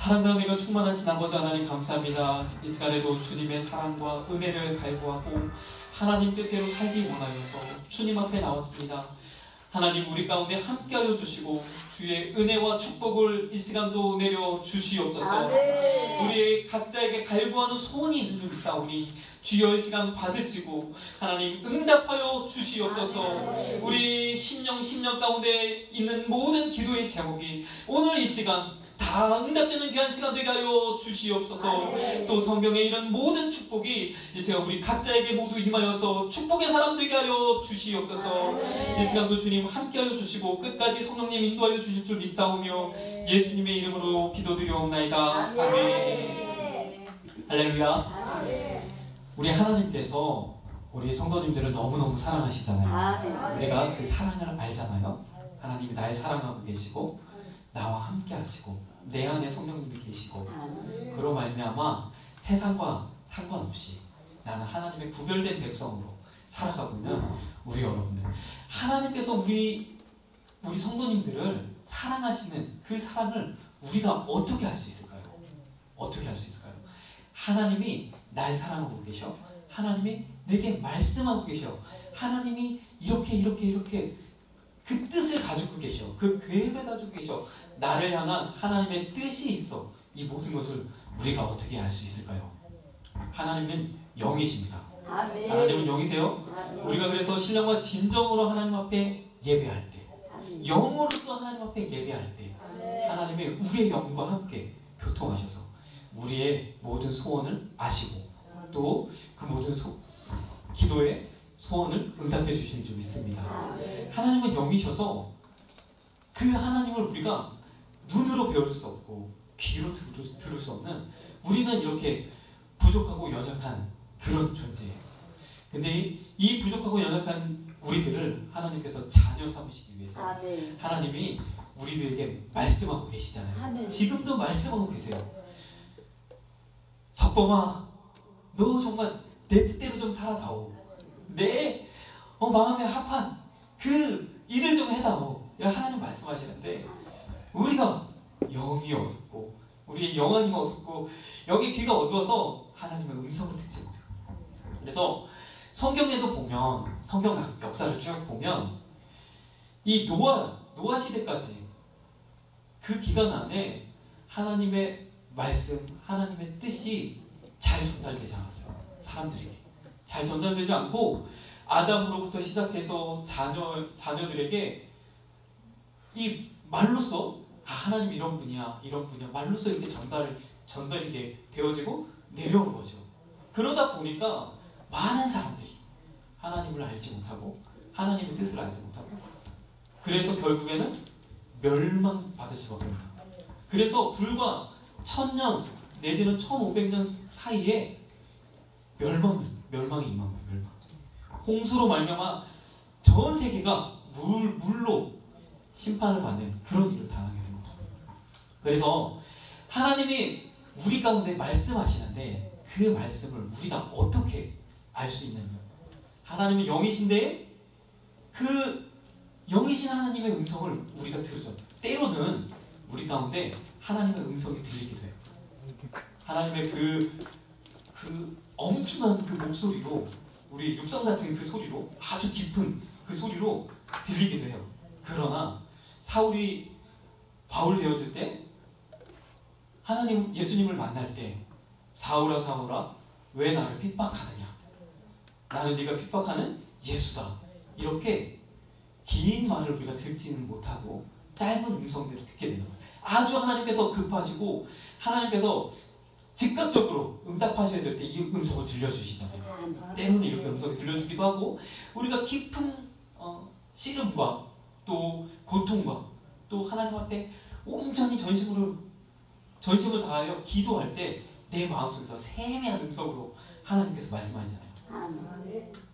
사랑과 은혜가 충만하신 아버지 하나님 감사합니다. 이 시간에도 주님의 사랑과 은혜를 갈구하고 하나님 뜻대로 살기 원하여서 주님 앞에 나왔습니다. 하나님 우리 가운데 함께하여 주시고 주의 은혜와 축복을 이 시간도 내려 주시옵소서. 우리 각자에게 갈구하는 소원이 있는 줄 믿사오니 주여 이 시간 받으시고 하나님 응답하여 주시옵소서. 우리 심령 가운데 있는 모든 기도의 제목이 오늘 이 시간 다 응답되는 귀한 시간 되게 하여 주시옵소서. 또 성경에 이런 모든 축복이 이 시간 우리 각자에게 모두 임하여서 축복의 사람 되게 하여 주시옵소서. 이 시간도 주님 함께하여 주시고 끝까지 성령님 인도하여 주실 줄 믿사오며 예수님의 이름으로 기도드리옵나이다. 아멘. 할렐루야. 우리 하나님께서 우리 성도님들을 너무너무 사랑하시잖아요. 우리가 그 사랑을 알잖아요. 하나님이 날 사랑하고 계시고 나와 함께 하시고 내 안에 성령님이 계시고 그로 말미암아 세상과 상관없이 나는 하나님의 구별된 백성으로 살아가고 있는 우리 여러분들, 하나님께서 우리 성도님들을 사랑하시는 그 사랑을 우리가 어떻게 할 수 있을까요? 어떻게 할 수 있을까요? 하나님이 날 사랑하고 계셔. 하나님이 내게 말씀하고 계셔. 하나님이 이렇게 그 뜻을 가지고 계셔. 그 계획을 가지고 계셔. 나를 향한 하나님의 뜻이 있어. 이 모든 것을 우리가 어떻게 알 수 있을까요? 하나님은 영이십니다. 아멘. 하나님은 영이세요. 아멘. 우리가 그래서 신령과 진정으로 하나님 앞에 예배할 때, 영으로서 하나님 앞에 예배할 때 하나님의 우리의 영과 함께 교통하셔서 우리의 모든 소원을 아시고 또 그 모든 기도의 소원을 응답해 주시는 줄 믿습니다. 하나님은 영이셔서 그 하나님을 우리가 눈으로 배울 수 없고 귀로 들을 수 없는, 우리는 이렇게 부족하고 연약한 그런 존재예요. 근데 이 부족하고 연약한 우리들을 하나님께서 자녀 삼으시기 위해서 하나님이 우리들에게 말씀하고 계시잖아요. 지금도 말씀하고 계세요. 석범아, 너 정말 내 뜻대로 좀 살아다오. 내 마음에 합한 그 일을 좀 해다오. 하나님 말씀하시는데 우리가 영이 어둡고 우리의 영안이 어둡고 여기 귀가 어두워서 하나님의 음성을 듣지 못해요. 그래서 성경에도 보면, 성경 역사를 쭉 보면 이 노아 시대까지 그 기간 안에 하나님의 말씀, 하나님의 뜻이 잘 전달되지 않았어요. 사람들에게 잘 전달되지 않고 아담으로부터 시작해서 자녀들에게 이 말로써 하나님 이런 분이야 말로써 이렇게 전달이 되어지고 내려온 거죠. 그러다 보니까 많은 사람들이 하나님을 알지 못하고 하나님의 뜻을 알지 못하고 그래서 결국에는 멸망받을 수밖에 없어요. 그래서 불과 1000년 내지는 1500년 사이에 멸망이 임한 거예요. 멸망. 홍수로 말미암아 전 세계가 물로 심판을 받는 그런 일을 당하게 된 거죠. 그래서 하나님이 우리 가운데 말씀하시는데 그 말씀을 우리가 어떻게 알 수 있느냐. 하나님은 영이신데 그 영이신 하나님의 음성을 우리가 들으죠. 때로는 우리 가운데 하나님의 음성이 들리기도 해요. 하나님의 그 엄청난 그 목소리로, 우리 육성 같은 그 소리로, 아주 깊은 그 소리로 들리기도 해요. 그러나 사울이 바울 되어질 때, 하나님 예수님을 만날 때 사울아 사울아 왜 나를 핍박하느냐, 나는 네가 핍박하는 예수다, 이렇게 긴 말을 우리가 듣지는 못하고 짧은 음성대로 듣게 되는 거예요. 아주 하나님께서 급하시고 하나님께서 즉각적으로 응답하셔야 될 때 이 음성을 들려주시잖아요. 때로는 이렇게 음성을 들려주기도 하고, 우리가 깊은 씨름과 또 고통과 또 하나님 앞에 온전히 전심을 다하여 기도할 때 내 마음속에서 세미한 음성으로 하나님께서 말씀하시잖아요.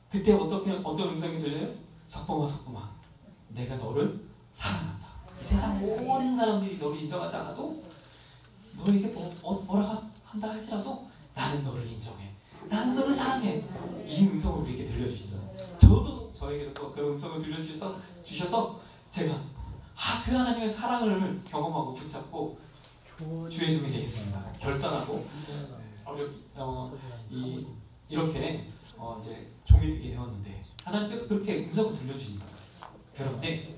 그때 어떤 음성이 들려요? 석범아 내가 너를 사랑한다. 이 세상 모든 사람들이 너를 인정하지 않아도, 너에게 뭐라고 한다 할지라도 나는 너를 인정해, 나는 너를 사랑해. 이 음성을 우리에게 들려주시잖아요. 저에게도 또 그 음성을 들려주셔서 제가 그 하나님의 사랑을 경험하고 붙잡고 주의 종이 되겠습니다. 결단하고 이렇게 이제 종이 되게 되었는데 하나님께서 그렇게 음성을 들려주신다. 그런데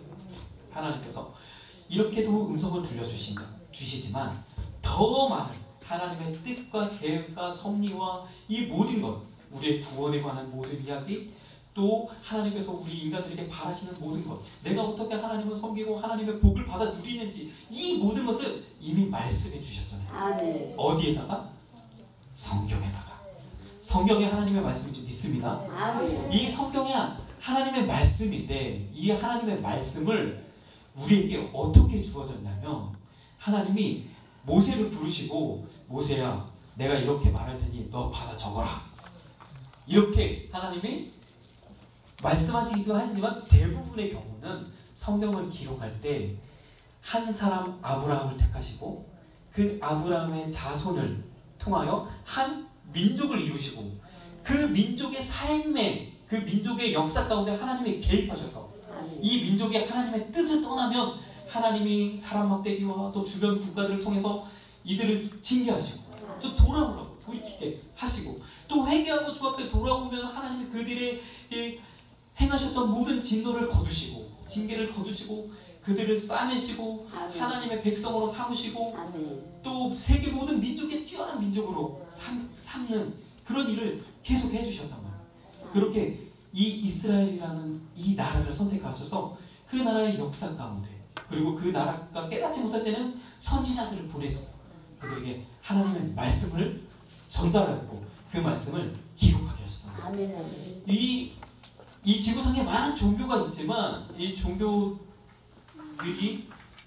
하나님께서 이렇게도 음성을 들려주시지만 더 많은 하나님의 뜻과 계획과 섭리와 이 모든 것, 우리의 구원에 관한 모든 이야기, 또 하나님께서 우리 인간들에게 바라시는 모든 것, 내가 어떻게 하나님을 섬기고 하나님의 복을 받아 누리는지, 이 모든 것을 이미 말씀해 주셨잖아요. 네. 어디에다가? 성경에다가. 성경에 하나님의 말씀이 좀 있습니다. 이 성경에 하나님의 말씀인데 이 하나님의 말씀을 우리에게 어떻게 주어졌냐면, 하나님이 모세를 부르시고, 모세야, 내가 이렇게 말할 테니 너 받아 적어라, 이렇게 하나님이 말씀하시기도 하지만, 대부분의 경우는 성경을 기록할 때 한 사람 아브라함을 택하시고 그 아브라함의 자손을 통하여 한 민족을 이루시고, 그 민족의 삶에, 그 민족의 역사 가운데 하나님이 개입하셔서 이 민족이 하나님의 뜻을 떠나면 하나님이 사람 막대기와 또 주변 국가들을 통해서 이들을 징계하시고, 또 돌아오라고 돌이키게 하시고, 또 회개하고 주 앞에 돌아오면 하나님이 그들의 행하셨던 모든 진노를 거두시고, 징계를 거두시고, 그들을 싸매시고 하나님의 백성으로 삼으시고, 또 세계 모든 민족의 뛰어난 민족으로 삼는 그런 일을 계속 해주셨단 말이에요. 그렇게 이 이스라엘이라는 이 나라를 선택하셔서 그 나라의 역사 가운데, 그리고 그 나라가 깨닫지 못할 때는 선지자들을 보내서 그들에게 하나님의 말씀을 전달하고 그 말씀을 기록하게 하셨단 말이에요. 이 지구상에 많은 종교가 있지만, 이 종교들이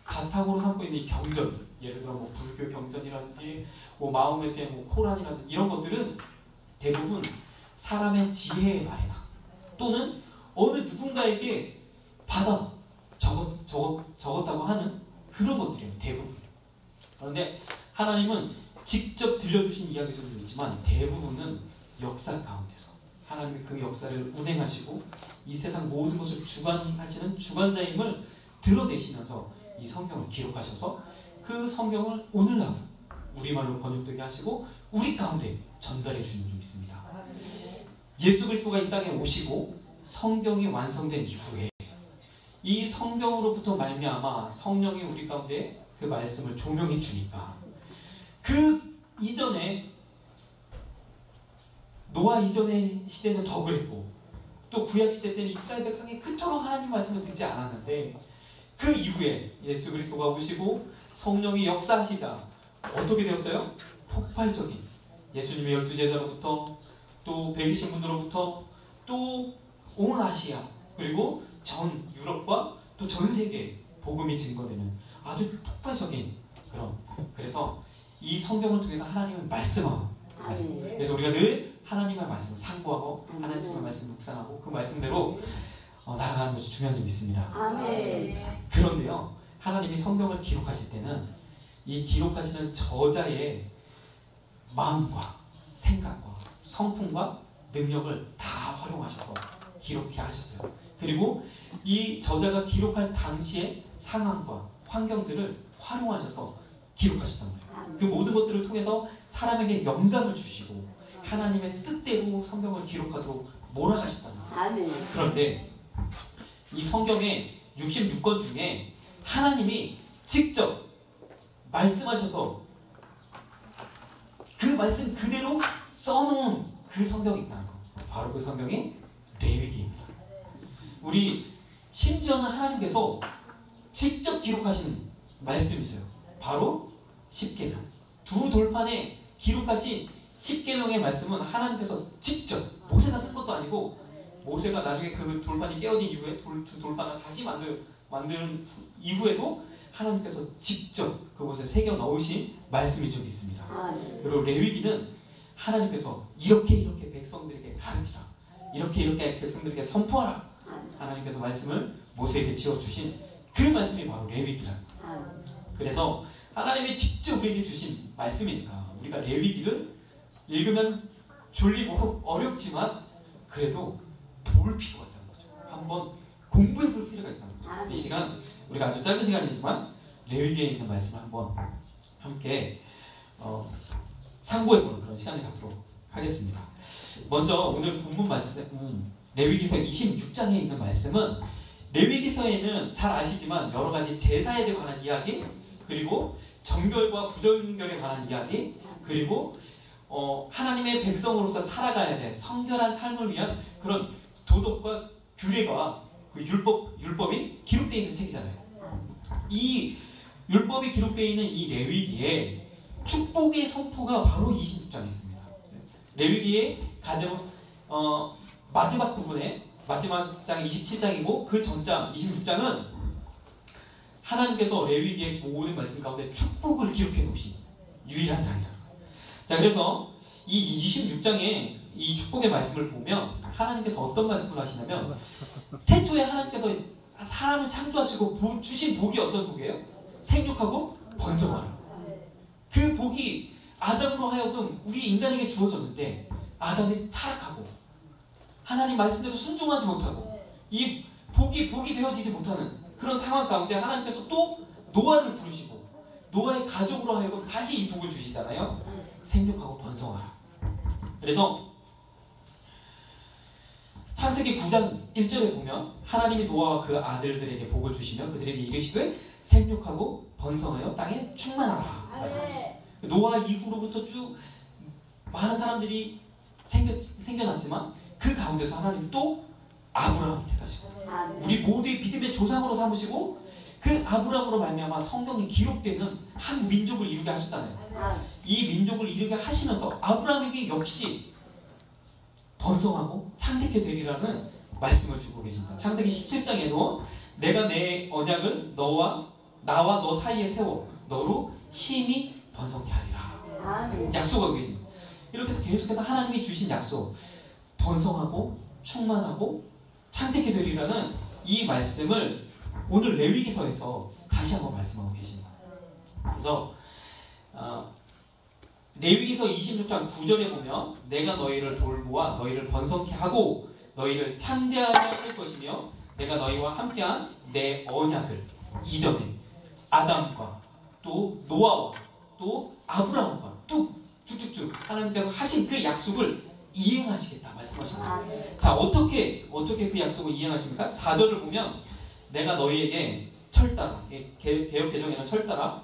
바탕으로 삼고 있는 이 경전, 예를 들어 뭐 불교 경전이라든지 뭐 마호메트의 뭐 코란이라든지 이런 것들은 대부분 사람의 지혜의 말이나 또는 어느 누군가에게 받아 적었다고 하는 그런 것들이에요, 대부분. 그런데 하나님은 직접 들려주신 이야기들도 있지만 대부분은 역사 가운데서 하나님이 그 역사를 운행하시고 이 세상 모든 것을 주관하시는 주관자임을 드러내시면서 이 성경을 기록하셔서 그 성경을 오늘날 우리말로 번역되게 하시고 우리 가운데 전달해 주는 좀 있습니다. 예수 그리스도가 이 땅에 오시고 성경이 완성된 이후에 이 성경으로부터 말미암아 성령이 우리 가운데 그 말씀을 조명해 주니까, 그 이전에 노아 이전의 시대는 더 그랬고, 또 구약 시대 때는 이스라엘 백성이 그토록 하나님 말씀을 듣지 않았는데, 그 이후에 예수 그리스도가 오시고 성령이 역사하시자 어떻게 되었어요? 폭발적인, 예수님의 12제자로부터 또 백이신 분들로부터 또 온 아시아, 그리고 전 유럽과 또 전 세계에 복음이 증거되는 아주 폭발적인 그런, 그래서 이 성경을 통해서 하나님의 말씀하고, 그래서 우리가 늘 하나님의 말씀을 상고하고 하나님의 말씀을 묵상하고 그 말씀대로 나아가는 것이 중요한 점이 있습니다. 그런데요, 하나님이 성경을 기록하실 때는 이 기록하시는 저자의 마음과 생각과 성품과 능력을 다 활용하셔서 기록해 하셨어요. 그리고 이 저자가 기록할 당시의 상황과 환경들을 활용하셔서 기록하셨단 말이에요. 그 모든 것들을 통해서 사람에게 영감을 주시고 하나님의 뜻대로 성경을 기록하도록 몰아가셨단 말이에요. 그런데 이 성경의 66권 중에 하나님이 직접 말씀하셔서 그 말씀 그대로 써놓은 그 성경이 있다는 거, 바로 그 성경이 레위기입니다. 우리 심지어는 하나님께서 직접 기록하신 말씀이 있어요. 바로 십계명. 두 돌판에 기록하신 십계명의 말씀은 하나님께서 직접, 모세가 쓴 것도 아니고, 모세가 나중에 그 돌판이 깨어진 이후에 두 돌판을 다시 만드는 이후에도 하나님께서 직접 그곳에 새겨 넣으신 말씀이 좀 있습니다. 그리고 레위기는 하나님께서 이렇게 백성들에게 가르치라, 이렇게 백성들에게 선포하라, 하나님께서 말씀을 모세에게 지어주신 그 말씀이 바로 레위기라. 그래서 하나님이 직접 우리에게 주신 말씀이니까 우리가 레위기를 읽으면 졸리고 어렵지만 그래도 볼 필요가 있다는 거죠. 한번 공부해 볼 필요가 있다는 거죠. 이 시간 우리가 아주 짧은 시간이지만 레위기에 있는 말씀을 한번 함께 상고해보는 그런 시간을 갖도록 하겠습니다. 먼저 오늘 본문 말씀 레위기서 26장에 있는 말씀은 레위기서에는 잘 아시지만 여러 가지 제사에 관한 이야기, 그리고 정결과 부정결에 관한 이야기, 그리고 하나님의 백성으로서 살아가야 될 성결한 삶을 위한 그런 도덕과 규례가 그 율법이 기록되어 있는 책이잖아요. 이 율법이 기록되어 있는 이 레위기에 축복의 선포가 바로 26장에 있습니다. 레위기의 가장 마지막 부분에 마지막 장 27장이고 그 전장 26장은 하나님께서 레위기의 모든 말씀 가운데 축복을 기록해 놓으신 유일한 장이라는 거예요. 자, 그래서 이 26장에 이 축복의 말씀을 보면 하나님께서 어떤 말씀을 하시냐면, 태초에 하나님께서 사람을 창조하시고 주신 복이 어떤 복이에요? 생육하고 번성하라. 그 복이 아담으로 하여금 우리 인간에게 주어졌는데 아담이 타락하고 하나님 말씀대로 순종하지 못하고 이 복이 되어지지 못하는 그런 상황 가운데 하나님께서 또 노아를 부르시고 노아의 가족으로 하여금 다시 이 복을 주시잖아요. 생육하고 번성하라. 그래서 창세기 9장 1절에 보면 하나님이 노아와 그 아들들에게 복을 주시며 그들에게 이르시되 생육하고 번성하여 땅에 충만하라 말씀하셨어요. 노아 이후로부터 쭉 많은 사람들이 생겨났지만 그 가운데서 하나님 또 아브라함을 택하시고 우리 모두의 믿음의 조상으로 삼으시고 그 아브라함으로 말미암아 성경에 기록되는 한 민족을 이루게 하셨잖아요. 이 민족을 이루게 하시면서 아브라함에게 역시 번성하고 창대케 되리라는 말씀을 주고 계십니다. 창세기 17장에도 내가 내 언약을 나와 너 사이에 세워 너로 심히 번성케 하리라. 약속하고 계십니다. 이렇게 해서 계속해서 하나님이 주신 약속, 번성하고 충만하고 창대케 되리라는 이 말씀을 오늘 레위기서에서 다시 한번 말씀하고 계십니다. 그래서 레위기서 26장 9절에 보면 내가 너희를 돌보아 너희를 번성케 하고 너희를 창대하게 할 것이며 내가 너희와 함께한 내 언약을 이전에 아담과 또 노아와 또 아브라함과 또 쭉쭉쭉 하나님께서 하신 그 약속을 이행하시겠다 말씀하십니다. 자, 어떻게 그 약속을 이행하십니까? 4절을 보면 내가 너희에게 철따라, 개역 개정에는 철따라,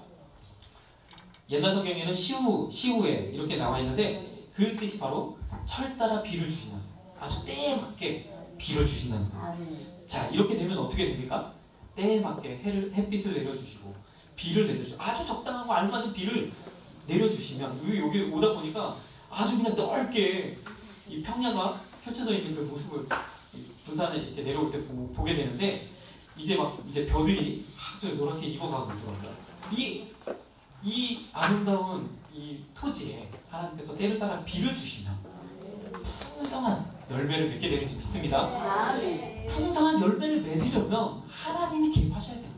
옛날 성경에는 시후에 이렇게 나와 있는데 그 뜻이 바로 철따라 비를 주신다. 아주 때에 맞게 비를 주신다는 거예요. 자, 이렇게 되면 어떻게 됩니까? 때에 맞게 햇빛을 내려주시고 비를 내려주시고 아주 적당하고 알맞은 비를 내려주시면 여기 오다 보니까 아주 그냥 넓게 이 평야가 펼쳐져 있는 그 모습을 부산에 이렇게 내려올 때 보게 되는데 이제 벼들이 아주 노랗게 익어가고 있더라고요. 이 아름다운 이 토지에 하나님께서 때를 따라 비를 주시면 풍성한 열매를 맺게 되는 줄 믿습니다. 풍성한 열매를 맺으려면 하나님이 개입하셔야 됩니다.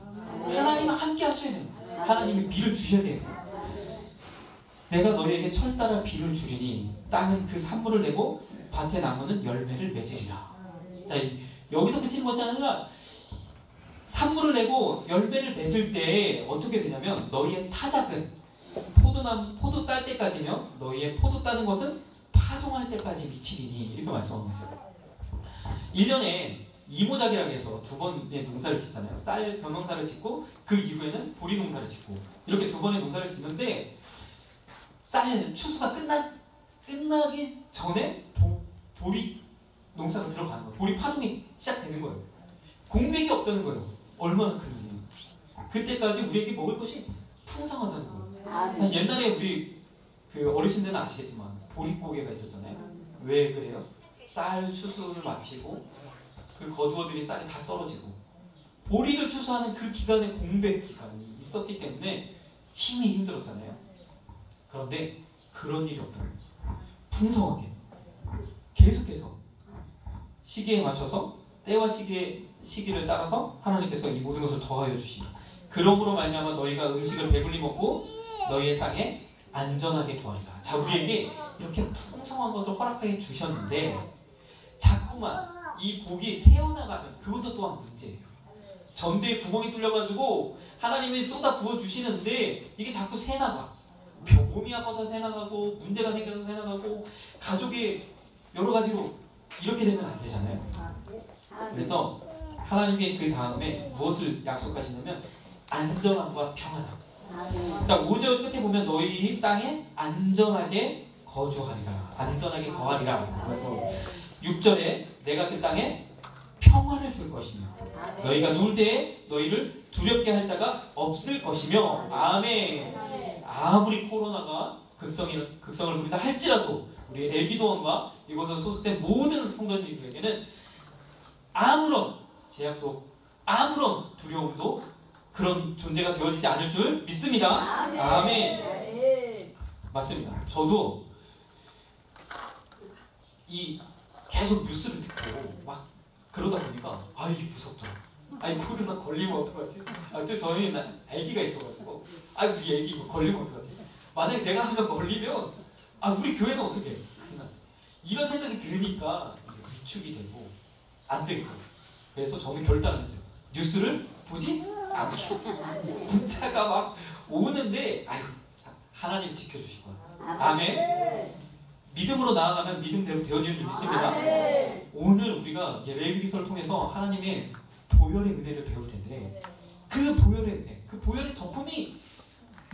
하나님과 함께 하셔야 됩니다. 하나님이 비를 주셔야 됩니다. 내가 너희에게 철 따라 비를 주리니 땅은 그 산물을 내고 밭의 나무는 열매를 맺으리라. 자, 여기서 그치는 것이 아니라 산물을 내고 열매를 맺을 때 어떻게 되냐면 너희의 타작은 포도 딸 때까지며 너희의 포도 따는 것은 파종할 때까지 미치리니 이렇게 말씀하고 있어요. 1년에 이모작이라고 해서 두 번의 농사를 짓잖아요. 쌀 벼농사를 짓고 그 이후에는 보리 농사를 짓고 이렇게 두 번의 농사를 짓는데 쌀 추수가 끝나기 전에 보리 농사가 들어가는 거예요. 보리 파종이 시작되는 거예요. 공백이 없다는 거예요. 얼마나 큰 일이에요. 그때까지 우리에게 먹을 것이 풍성하다는 거예요. 사실 옛날에 우리 그 어르신들은 아시겠지만 보릿고개가 있었잖아요. 왜 그래요? 쌀 추수를 마치고 그 거두어들이 쌀이 다 떨어지고 보리를 추수하는 그 기간에 공백 기간이 있었기 때문에 힘이 힘들었잖아요. 그런데 그런 일이 없다는 거예요. 풍성하게 계속해서 시기에 맞춰서 때와 시기를 따라서 하나님께서 이 모든 것을 더하여 주시니 그러므로 말미암아 너희가 음식을 배불리 먹고 너희의 땅에 안전하게 거하리라. 자, 우리에게 이렇게 풍성한 것을 허락하게 주셨는데 자꾸만 이 복이 새어나가면 그것도 또한 문제예요. 전대에 구멍이 뚫려가지고 하나님이 쏟아 부어 주시는데 이게 자꾸 새나가. 몸이 아파서 새나가고 문제가 생겨서 새나가고 가족이 여러 가지로 이렇게 되면 안 되잖아요. 그래서 하나님께 그 다음에 무엇을 약속하시냐면 안전함과 평안함. 자, 5절 끝에 보면 너희 땅에 안전하게 거주하리라, 안전하게 거하리라. 그래서 6절에 내가 그 땅에 평화를 줄 것이며 너희가 누울 때에 너희를 두렵게 할 자가 없을 것이며. 아멘. 아무리 코로나가 극성을 부린다 할지라도 우리 엘기도원과 이곳에 소속된 모든 성도님들에게는 아무런 제약도 아무런 두려움도 그런 존재가 되어지지 않을 줄 믿습니다. 아멘. 맞습니다. 저도 이 계속 뉴스를 듣고 막 그러다 보니까 아 이게 무섭더라. 아니 코로나 걸리면 어떡하지? 또 저희 아기가 있어가지고 아 우리 아기 이거 걸리면 어떡하지? 만약에 내가 한명 걸리면 아 우리 교회는 어떻게 해? 이런 생각이 드니까 위축이 되고 안 되겠더라고요. 그래서 저는 결단을 했어요. 뉴스를 보지 않게. 문자가 막 오는데 아유 하나님이 지켜주실 거야. 아멘. 믿음으로 나아가면 믿음대로 되어지는 줄 믿습니다. 오늘 우리가 레위기서를 통해서 하나님의 보혈의 은혜를 배울 텐데 그 보혈의 은혜, 그 보혈의 덕분이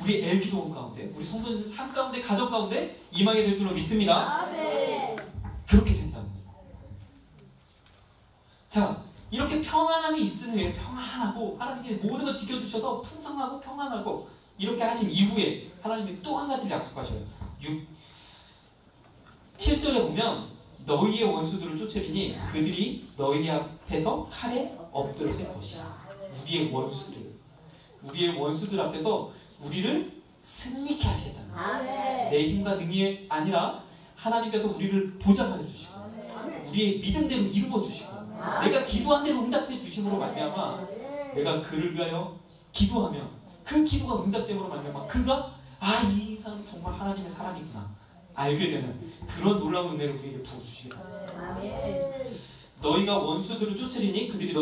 우리 엘기도원 가운데, 우리 성도님들 삶 가운데, 가정 가운데 임하게 될 줄로 믿습니다. 그렇게 된다는 거예요. 자, 이렇게 평안함이 있으면 평안하고 하나님이 모든 걸 지켜주셔서 풍성하고 평안하고 이렇게 하신 이후에 하나님이 또 한 가지를 약속하셔요. 7절에 보면 너희의 원수들을 쫓으리니 그들이 너희 앞에서 칼에 엎드러질 것이야. 우리의 원수들 앞에서 우리를 승리케 하시겠다는 거예요. 내 힘과 능력이 아니라 하나님께서 우리를 보장하여 주시고 우리의 믿음대로 이루어 주시고 내가 기도한 대로 응답해 주심으로 말미암아 내가 그를 위하여 기도하면 그 기도가 응답됨으로 말미암아 그가 아 이 사람 정말 하나님의 사람이구나 알게 되는 그런 놀라운 은혜를 우리에게 부어주시겠다. 너희가 원수들을 쫓으리니 그들이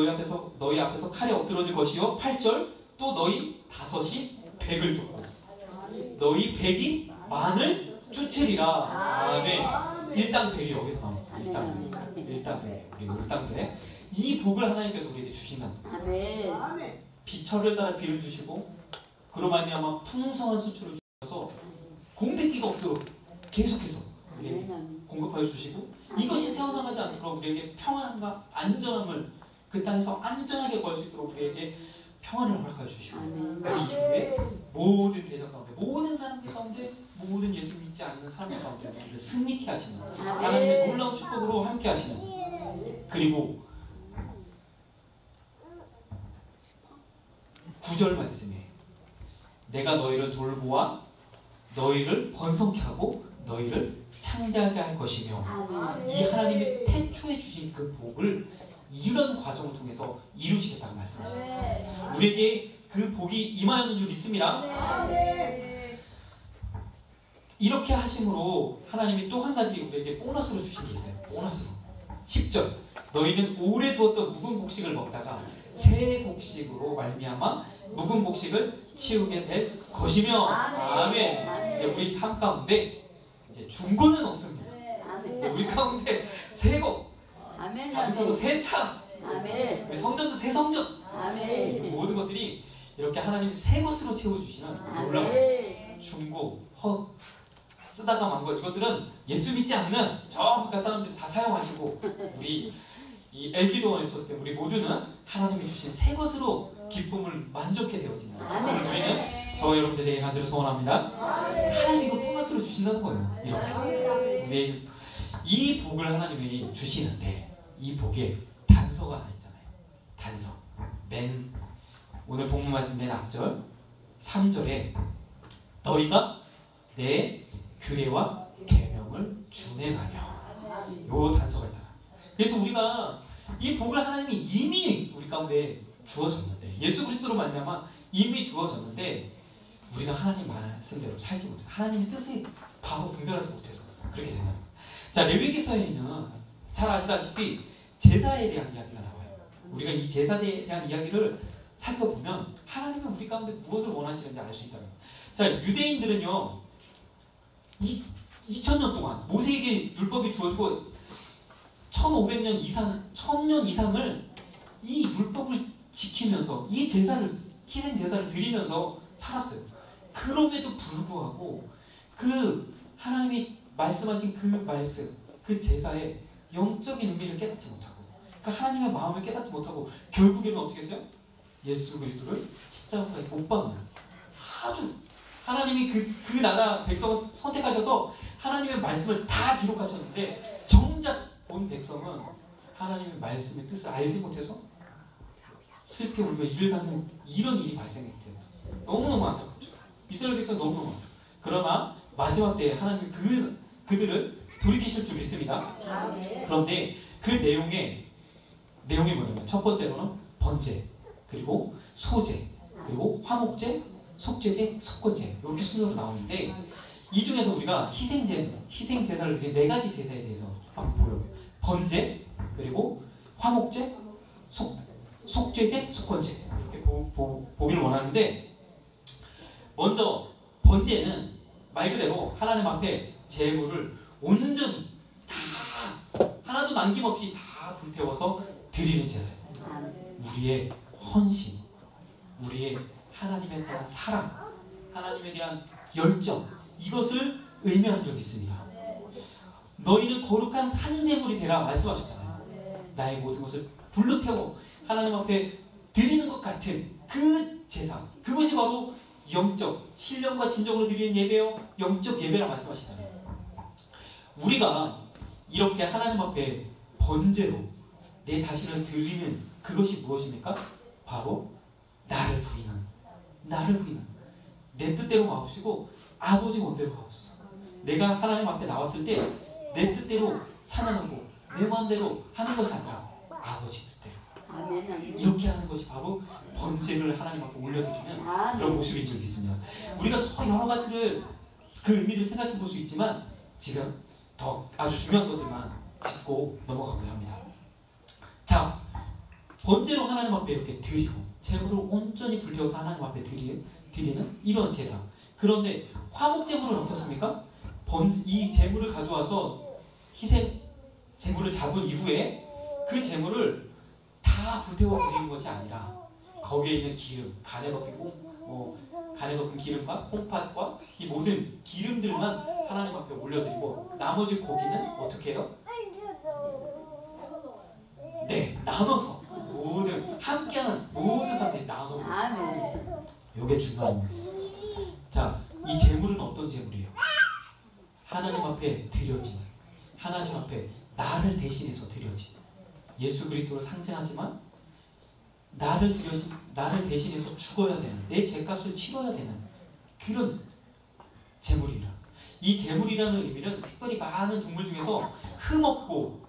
너희 앞에서 칼에 엎드러질 것이요. 8절 또 너희 다섯이 백을 쫓고 너희 백이 만을 쫓으리라. 아멘. 일당백이 여기서 나옵니다. 일당백. 우리 일당백. 이 복을 하나님께서 우리에게 주신답니다. 아멘. 비철을 따라 비를 주시고 그로 말미암아 풍성한 수출을 주셔서 공백기가 없도록 계속해서 우리에게 공급하여 주시고 이것이 새어나가지 않도록 우리에게 평안함과 안전함을 그 땅에서 안전하게 구할 수 있도록 우리에게 평안을 허락하여 주시고 그 이후에 모든 대적 가운데 모든 사람들 가운데 모든 예수 믿지 않는 사람들 가운데 우리를 승리케 하시는 하나님의 놀라운 축복으로 함께 하시는. 그리고 9절 말씀에 내가 너희를 돌보아 너희를 번성케 하고 너희를 창대하게 할 것이며 이 하나님의 태초에 주신 그 복을 이런 과정을 통해서 이루시겠다고 말씀하십니다. 우리에게 그 복이 임하였는 줄 믿습니다. 이렇게 하심으로 하나님이 또 한 가지 우리에게 보너스로 주신 게 있어요. 보너스로 10절 너희는 오래 두었던 묵은 곡식을 먹다가 새 곡식으로 말미암아 묵은 곡식을 치우게 될 것이며. 아멘. 우리 삶 가운데 이제 중고는 없습니다. 우리 가운데 새거 자동차도 새 차, 우리 성전도 새 성전, 모든 것들이 이렇게 하나님이 새 것으로 채워주시는 놀라운 중고, 쓰다가 만 것 이것들은 예수 믿지 않는 저 바깥 사람들이 다 사용하시고 우리 이 엘기도원에 있었을 때 우리 모두는 하나님이 주신 새 것으로 기쁨을 만족해 되어지는 우리는 저 여러분들에게 간절히 소원합니다. 하나님이 이거 보너스로 주신다는 거예요. 이렇게 우리 이 복을 하나님이 주시는데 이 복에 단서가 하나 있잖아요. 단서. 오늘 본문 말씀 맨 앞절 3절에 너희가 내 규례와 계명을 준행하며 요 단서가 있다. 그래서 우리가 이 복을 하나님이 이미 우리 가운데 주어졌는데 예수 그리스도로 말미암아 이미 주어졌는데 우리가 하나님 말씀대로 살지 못해 하나님의 뜻을 바로 분별하지 못해서 그렇게 된다. 자, 레위기서에는 잘 아시다시피 제사에 대한 이야기가 나와요. 우리가 이 제사에 대한 이야기를 살펴보면 하나님은 우리 가운데 무엇을 원하시는지 알 수 있다는 거예요. 자, 유대인들은요 이 2000년 동안 모세에게 율법이 주어지고 1500년 이상, 1000년 이상을 이 율법을 지키면서 이 제사를, 희생 제사를 드리면서 살았어요. 그럼에도 불구하고 그 하나님이 말씀하신 그 말씀, 그 제사의 영적인 의미를 깨닫지 못하고, 그 하나님의 마음을 깨닫지 못하고 결국에는 어떻게 했어요? 예수 그리스도를 십자가에 못 박는, 아주 하나님이 그 나라 백성을 선택하셔서 하나님의 말씀을 다 기록하셨는데 정작 본 백성은 하나님의 말씀의 뜻을 알지 못해서 슬피 울며 이를 갖는 이런 일이 발생했대요. 너무너무 안타깝죠. 이스라엘 백성 너무너무 안타깝죠. 그러나 마지막 때에 하나님이 그들을 돌이키실 줄 믿습니다. 그런데 그 내용이 뭐냐면 첫 번째로는 번제, 그리고 소제, 그리고 화목제, 속죄제, 속건제, 이렇게 순서로 나오는데 이 중에서 우리가 희생제사를 드린 네 가지 제사에 대해서 한번 보려고요. 번제, 그리고 화목제, 속죄제, 속건제, 이렇게 보기를 원하는데, 먼저 번제는 말 그대로 하나님 앞에 제물을 온전히 다 하나도 남김없이 다 불태워서 드리는 제사예요. 우리의 헌신, 우리의 하나님에 대한 사랑, 하나님에 대한 열정, 이것을 의미하는 적이 있습니다. 너희는 거룩한 산제물이 되라 말씀하셨잖아요. 나의 모든 것을 불로 태워 하나님 앞에 드리는 것 같은 그 제사, 그것이 바로 영적, 신령과 진정으로 드리는 예배요, 영적 예배라 말씀하시잖아요. 우리가 이렇게 하나님 앞에 번제로 내 자신을 드리는 그것이 무엇입니까? 바로 나를 부인하는, 내 뜻대로 마옵시고 아버지 원대로 하옵소서. 내가 하나님 앞에 나왔을 때 내 뜻대로 찬양하고 내 마음대로 하는 것이 아니라 아버지 뜻대로 이렇게 하는 것이 바로 번제를 하나님 앞에 올려드리는 그런 모습인 줄 믿습니다. 우리가 더 여러 가지를 그 의미를 생각해 볼 수 있지만 지금 더 아주 중요한 것들만 짚고 넘어가고자 합니다. 자, 번제로 하나님 앞에 이렇게 드리고 제물을 온전히 불태워서 하나님 앞에 드리는 이런 제사. 그런데 화목제물은 어떻습니까? 이 제물을 가져와서 희생 제물을 잡은 이후에 그 제물을 다 불태워 드리는 것이 아니라 거기에 있는 기름, 간에 덮인 기름과 콩팥과 이 모든 기름들만 하나님 앞에 올려드리고 나머지 고기는 어떻게 해요? 네, 나눠서 함께하는 모든 사람들이 나눠. 이게 중요한 겁니다. 자, 이 제물은 어떤 제물이에요? 하나님 앞에 드려진, 하나님 앞에 나를 대신해서 드려진, 예수 그리스도를 상징하지만 나를 대신해서 죽어야 되는, 내 죄값을 치러야 되는 그런 제물이라. 이 제물이라는 의미는 특별히 많은 동물 중에서 흠없고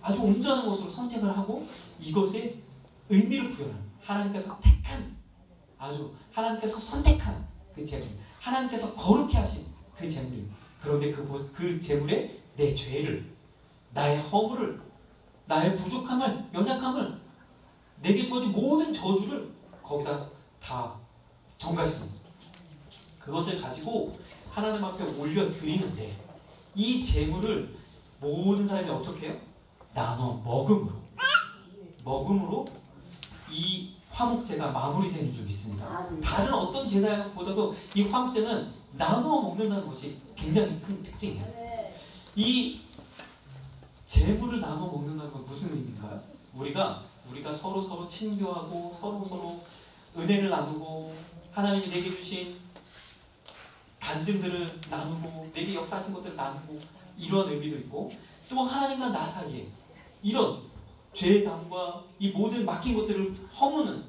아주 온전한 것으로 선택을 하고 이것에 의미를 부여하는, 하나님께서 택한, 아주 하나님께서 선택한 그 제물, 하나님께서 거룩해 하신 그 제물입니다. 그런데 그 제물에 내 죄를, 나의 허물을, 나의 부족함을, 연약함을, 내게 주어진 모든 저주를 거기다 다 전가시키는 거예요. 그것을 가지고 하나님 앞에 올려드리는데 이 제물을 모든 사람이 어떻게 해요? 나눠 먹음으로 이 화목제가 마무리되는 줄 믿습니다. 다른 어떤 제사보다도 이 화목제는 나누어 먹는다는 것이 굉장히 큰 특징이에요. 이 제물을 나누어 먹는다는 건 무슨 의미인가요? 우리가 서로 친교하고 서로 은혜를 나누고 하나님이 내게 주신 간증들을 나누고 내게 역사하신 것들을 나누고 이런 의미도 있고, 또 하나님과 나 사이에 이런 죄의 담과 이 모든 막힌 것들을 허무는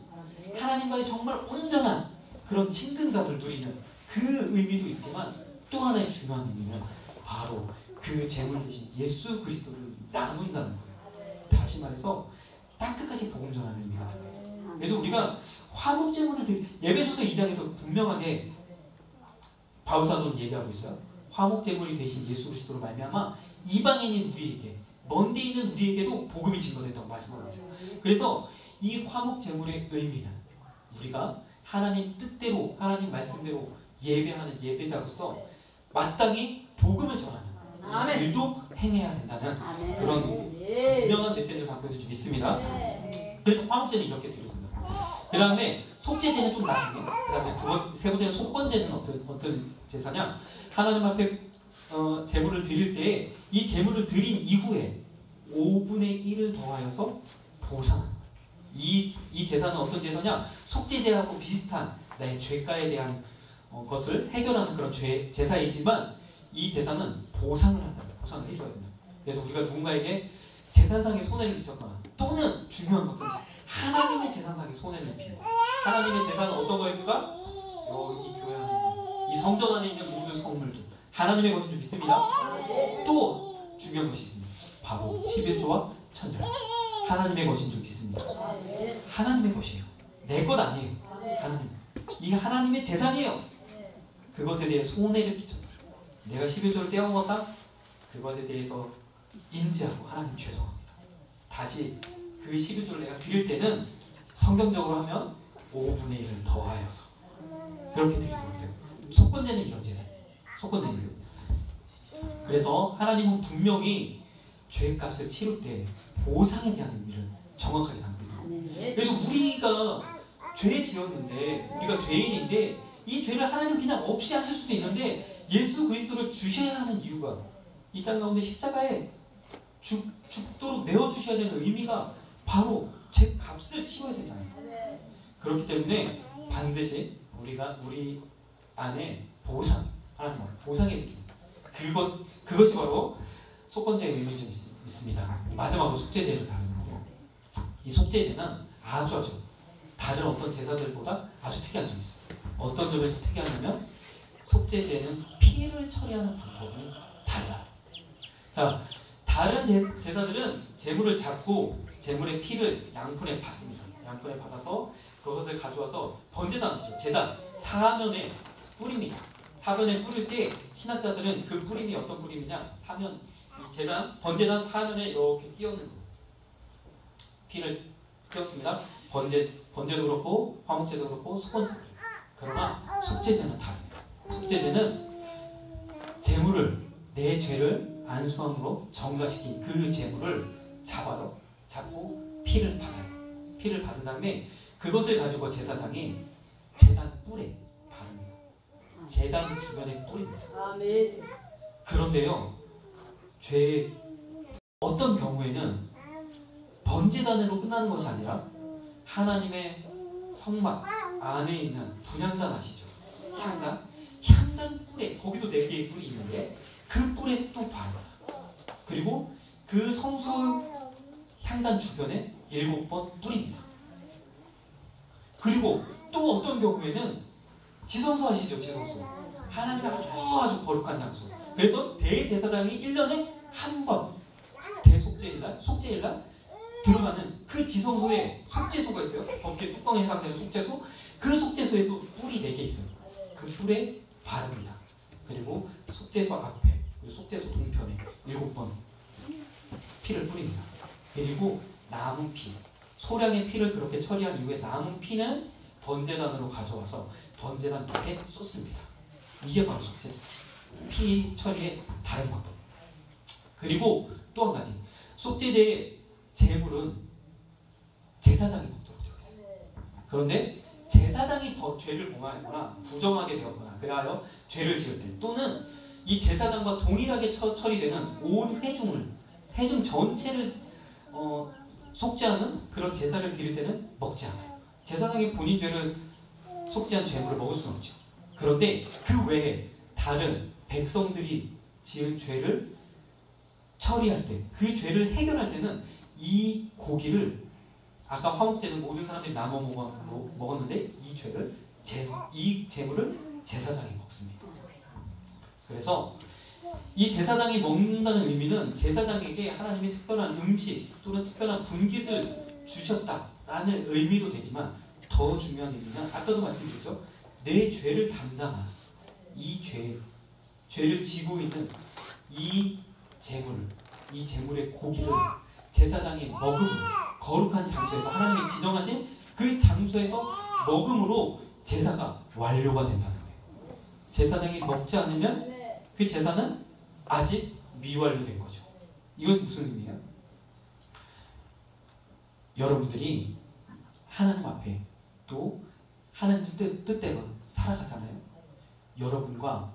하나님과의 정말 온전한 그런 친근감을 누리는 그 의미도 있지만, 또 하나의 중요한 의미는 바로 그 제물 대신 예수 그리스도를 나눈다는 거예요. 다시 말해서 땅끝까지 복음 전하는 의미가 됩니다. 그래서 우리가 화목제물을 예배소서 2장에도 분명하게 바울사도는 얘기하고 있어요. 화목제물이 되신 예수 그리스도로 말미암아 이방인인 우리에게, 먼 데 있는 우리에게도 복음이 증거됐다고 말씀하고 있어요. 그래서 이 화목제물의 의미는 우리가 하나님 뜻대로, 하나님 말씀대로 예배하는 예배자로서 마땅히 복음을 전하는 아멘. 일도 행해야 된다는 아멘. 그런 분명한 메시지를 담고 있는 줄 믿습니다. 그래서 화목제는 이렇게 드려진다. 그 다음에 속죄제는 좀 나중에, 그 다음에 세 번째는 속건제는 어떤 제사냐? 하나님 앞에 제물을 드릴 때 이 제물을 드린 이후에 5분의 1을 더하여서 보상하는 거예요. 이 제사는 어떤 제사냐? 속죄제하고 비슷한 나의 죄가에 대한 것을 해결하는 그런 제사이지만 이 제사는 보상을 한다. 보상을 해줘야 된다. 그래서 우리가 누군가에게 재산상의 손해를 미쳤거나 또는 중요한 것은 하나님의 재산상의 손해를 입히는 하나님의 재산은 어떤 거입니까? 이 교회 안에 이 성전 안에 있는 모든 성물들 하나님의 것인 줄 믿습니다. 또 중요한 것이 있습니다. 바로 11조와 천절 하나님의 것인 줄 믿습니다. 하나님의 것이에요. 내 것 아니에요. 하나님. 이게 하나님의 재산이에요. 그것에 대해 손해를 끼쳤다. 내가 11조를 떼어먹었다? 그것에 대해서 인지하고 하나님 죄송합니다. 다시 그 11조를 내가 드릴 때는 성경적으로 하면 5분의 1을 더하여서 그렇게 드리도록 돼요. 속건제는 이런 제사예요. 속건제는. 그래서 하나님은 분명히 죄값을 치를 때 보상에 대한 의미를 정확하게 담고 있어요. 그래서 우리가 죄 지었는데 우리가 죄인인데 이 죄를 하나님 그냥 없이 하실 수도 있는데 예수 그리스도를 주셔야 하는 이유가 이 땅 가운데 십자가에 죽도록 내어주셔야 되는 의미가 바로 제 값을 치러야 되잖아요. 그렇기 때문에 반드시 우리 안에 하나님 보상해 드립니다. 그것이 바로 속건제의 의미가 좀 있습니다. 마지막으로 속죄제를 다루는데요. 이 속죄제는 아주 다른 어떤 제사들보다 아주 특이한 점이 있어요. 어떤 점에서 특이하냐면 속죄제는 피를 처리하는 방법이 달라요. 자, 다른 제사들은 제물을 잡고 제물의 피를 양푼에 받습니다. 양푼에 받아서 그것을 가져와서 번제단이죠. 제단 사면에 뿌립니다. 사면에 뿌릴 때 신학자들은 그 뿌림이 어떤 뿌림이냐? 번제단 사면에 이렇게 끼얹는 거예요. 피를 끼얹습니다. 번제도 그렇고 화목제도 그렇고 속건제도 그렇고. 그러나 속죄제는 다릅니다. 속죄제는 내 죄를 안수함으로 정가시킨 그 제물을 잡고 피를 받아요. 피를 받은 다음에 그것을 가지고 제사장이 제단 뿔에 바릅니다. 제단 주변에 뿌립니다. 아멘. 그런데요, 어떤 경우에는 번제단으로 끝나는 것이 아니라 하나님의 성막 안에 있는 분향단 아시죠? 향단 뿔에 거기도 4개의 뿔이 있는데 그 뿔에 또 바릅니다. 그리고 그 성소 향단 주변에 7번 뿌립니다. 그리고 또 어떤 경우에는 지성소 아시죠? 지성소. 하나님의 아주 거룩한 장소. 그래서 대제사장이 1년에 한 번 속죄일날 들어가는 그 지성소에 속죄소가 있어요. 법계 뚜껑에 해당되는 속죄소. 그 속죄소에도 뿔이 4개 있어요. 그 뿔에 바릅니다. 그리고 속죄소 앞에, 속죄소 동편에 7번 피를 뿌립니다. 그리고 남은 피, 소량의 피를 그렇게 처리한 이후에 남은 피는 번제단으로 가져와서 번제단 밑에 쏟습니다. 이게 바로 속죄. 피 처리의 다른 방법. 그리고 또 한 가지, 속죄제의 제물은 제사장이 먹도록 되어 있어요. 그런데 제사장이 죄를 범하거나 부정하게 되었거나 그래하여 죄를 지을 때 또는 이 제사장과 동일하게 처리되는 온 회중 전체를 속죄하는 그런 제사를 드릴 때는 먹지 않아요. 제사장이 본인 죄를 속죄한 제물을 먹을 수는 없죠. 그런데 그 외에 다른 백성들이 지은 죄를 처리할 때, 그 죄를 해결할 때는 이 고기를 아까 화목제는 모든 사람들이 나눠 먹었는데 이 제물을 제사장이 먹습니다. 그래서 이 제사장이 먹는다는 의미는 제사장에게 하나님이 특별한 음식 또는 특별한 분깃을 주셨다라는 의미도 되지만 더 중요한 의미는 아까도 말씀드렸죠. 내 죄를 담당한 이 죄를 지고 있는 이 제물의 고기를 제사장이 먹음으로 거룩한 장소에서 하나님이 지정하신 그 장소에서 먹음으로 제사가 완료가 된다는 거예요. 제사장이 먹지 않으면 그 제사는 아직 미완료된 거죠. 이건 무슨 의미예요? 여러분들이 하나님 앞에 또 하나님 뜻대로 살아가잖아요. 여러분과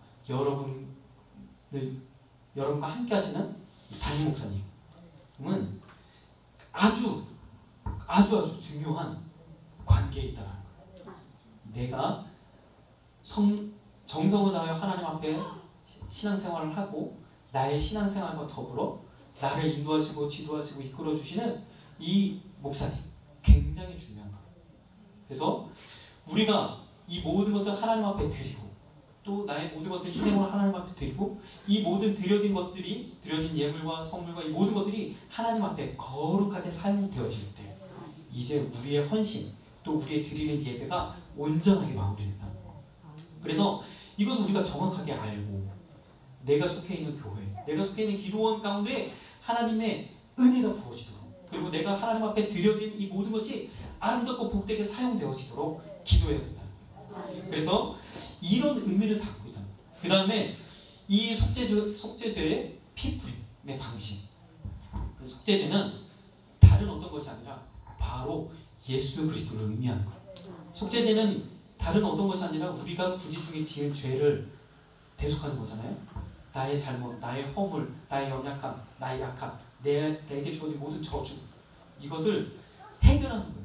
함께 하시는 담임 목사님은 아주 중요한 관계에 있다는 거예요. 내가 정성을 다하여 하나님 앞에 신앙생활을 하고 나의 신앙생활과 더불어 나를 인도하시고 지도하시고 이끌어 주시는 이 목사님, 굉장히 중요한 거예요. 그래서 우리가 이 모든 것을 하나님 앞에 드리고 또 나의 모든 것을 희생으로 하나님 앞에 드리고 이 모든 드려진 예물과 성물과 이 모든 것들이 하나님 앞에 거룩하게 사용되어질 때 이제 우리의 헌신 또 우리의 드리는 예배가 온전하게 마무리된다. 그래서 이것을 우리가 정확하게 알고 내가 속해 있는 교회, 내가 속해 있는 기도원 가운데 하나님의 은혜가 부어지도록, 그리고 내가 하나님 앞에 드려진 이 모든 것이 아름답고 복되게 사용되어지도록 기도해야 된다. 그래서 이런 의미를 담고 있다. 그 다음에 이 속죄제의 피부림의 방식. 속죄제는 다른 어떤 것이 아니라 바로 예수 그리스도를 의미하는 거예요. 속죄제는 다른 어떤 것이 아니라 우리가 부지 중에 지은 죄를 대속하는 거잖아요. 나의 잘못, 나의 허물, 나의 연약함, 나의 약함, 내게 주어진 모든 저주, 이것을 해결하는 거예요.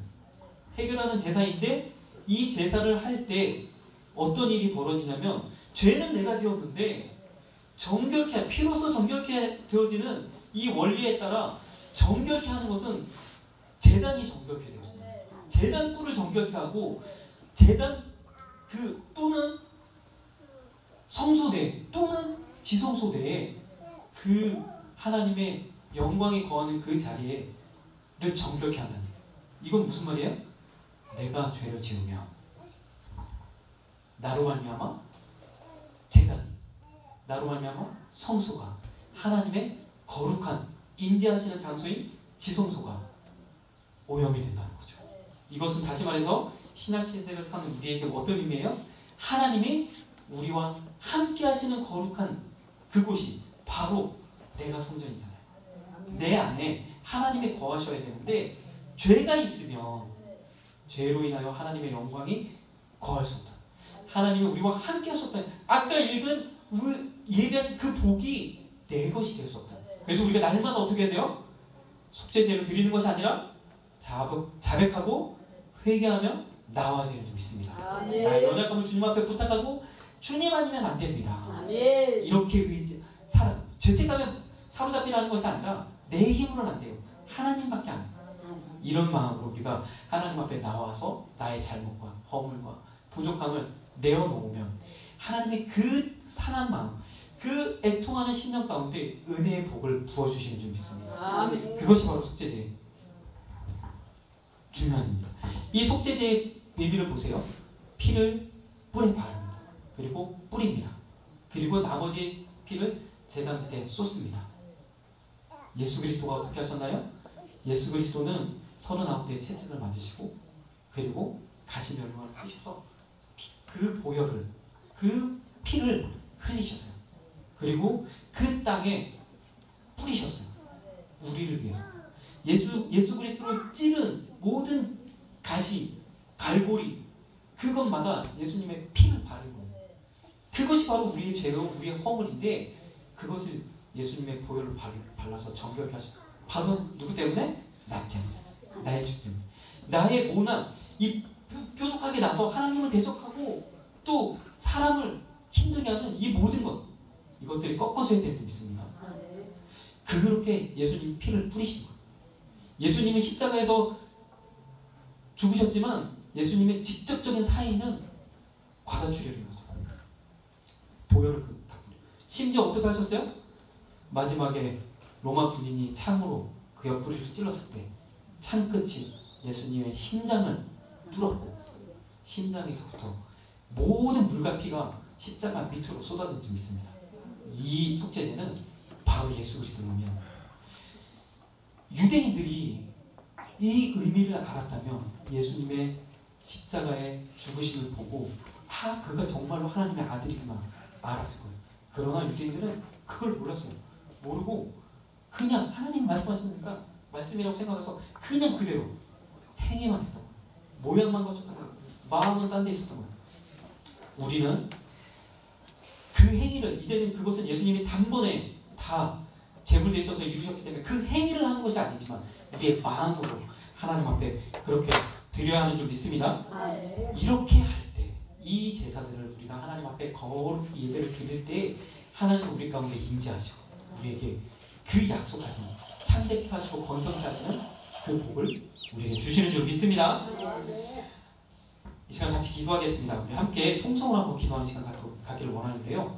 해결하는 제사인데 이 제사를 할 때 어떤 일이 벌어지냐면 죄는 내가 지었는데 피로써 정결케 되어지는 이 원리에 따라 정결케 하는 것은 제단이 정결케 되어집니다. 제단 꿀을 정결케 하고 제단 또는 성소대 또는 지성소대에 그 하나님의 영광이 거하는 그 자리를 정결케 한다는 거예요. 이건 무슨 말이에요? 내가 죄를 지으며 나로 말미암아 제단이, 나로 말미암아 성소가, 하나님의 거룩한 임재하시는 장소인 지성소가 오염이 된다는 거죠. 이것은 다시 말해서 신약시대를 사는 우리에게 어떤 의미예요? 하나님이 우리와 함께 하시는 거룩한 그곳이 바로 내가 성전이잖아요. 내 안에 하나님이 거하셔야 되는데 죄가 있으면 죄로 인하여 하나님의 영광이 거할 수 없다. 하나님이 우리와 함께 하셨다. 아까 읽은 예배하신 그 복이 내 것이 될 수 없다. 그래서 우리가 날마다 어떻게 해야 돼요? 속죄제를 드리는 것이 아니라 자백하고 회개하며 나와야 되는 줄 믿습니다. 나의 연약함을 주님 앞에 부탁하고 주님 아니면 안 됩니다. 이렇게 죄책감에 사로잡히라는 것이 아니라 내 힘으로는 안 돼요. 하나님밖에 안 돼요. 이런 마음으로 우리가 하나님 앞에 나와서 나의 잘못과 허물과 부족함을 내어놓으면 하나님의 그 상한 마음, 그 애통하는 심령 가운데 은혜의 복을 부어주시는 줄 믿습니다. 그것이 바로 속죄제의 중요한 의미입니다. 이 속죄제의 의미를 보세요. 피를 뿔에 바릅니다. 그리고 뿌립니다. 그리고 나머지 피를 제단 밑에 쏟습니다. 예수 그리스도가 어떻게 하셨나요? 예수 그리스도는 39대의 채찍을 맞으시고 그리고 가시면류관을 쓰셔서 그 보혈을, 그 피를 흘리셨어요. 그리고 그 땅에 뿌리셨어요. 우리를 위해서. 예수 그리스도를 찌른 모든 가시, 갈고리, 그것마다 예수님의 피를 바른 거예요. 그것이 바로 우리의 죄요, 우리의 허물인데 그것을 예수님의 보혈을 발라서 정결케 하셨어요. 바로 누구 때문에? 나 때문에. 나의 죄 때문에. 나의 모난, 이 뾰족하게 나서 하나님을 대적하고 또 사람을 힘들게 하는 이 모든 것, 이것들이 꺾어져야 되는 줄 믿습니다. 그렇게 예수님이 피를 뿌리신 거예요. 예수님이 십자가에서 죽으셨지만 예수님의 직접적인 사인은 과다출혈인 거죠. 보혈을 다 뿌려. 심지어 어떻게 하셨어요? 마지막에 로마 군인이 창으로 그 옆구리를 찔렀을 때 창 끝이 예수님의 심장을 뚫었고 심장에서부터 모든 물과 피가 십자가 밑으로 쏟아진 줄 믿습니다. 이 속죄제는 바로 예수 그리스도를 의미합니다. 유대인들이 이 의미를 알았다면 예수님의 십자가의 죽으심을 보고 그가 정말로 하나님의 아들이구나 알았을 거예요. 그러나 유대인들은 그걸 몰랐어요. 모르고 그냥 하나님 말씀하시니까 말씀이라고 생각해서 그냥 그대로 행위만 했던 거예요. 모양만 거쳤던 거예요. 마음은 딴 데 있었던 거예요. 우리는 그 행위를, 이제는 그것은 예수님이 단번에 다 제물되어 있어서 이루셨기 때문에 그 행위를 하는 것이 아니지만 우리의 마음으로 하나님 앞에 그렇게 드려야 하는 줄 믿습니다. 이렇게 할 때 이 제사들을 우리가 하나님 앞에 거룩 예배를 드릴 때 하나님 우리 가운데 임재하시고 우리에게 그 약속하신 참되게 하시고 번성케 하시는 그 복을 우리에게 주시는 줄 믿습니다. 이 시간 같이 기도하겠습니다. 우리 함께 통성으로 한번 기도하는 시간 가기를 원하는데요.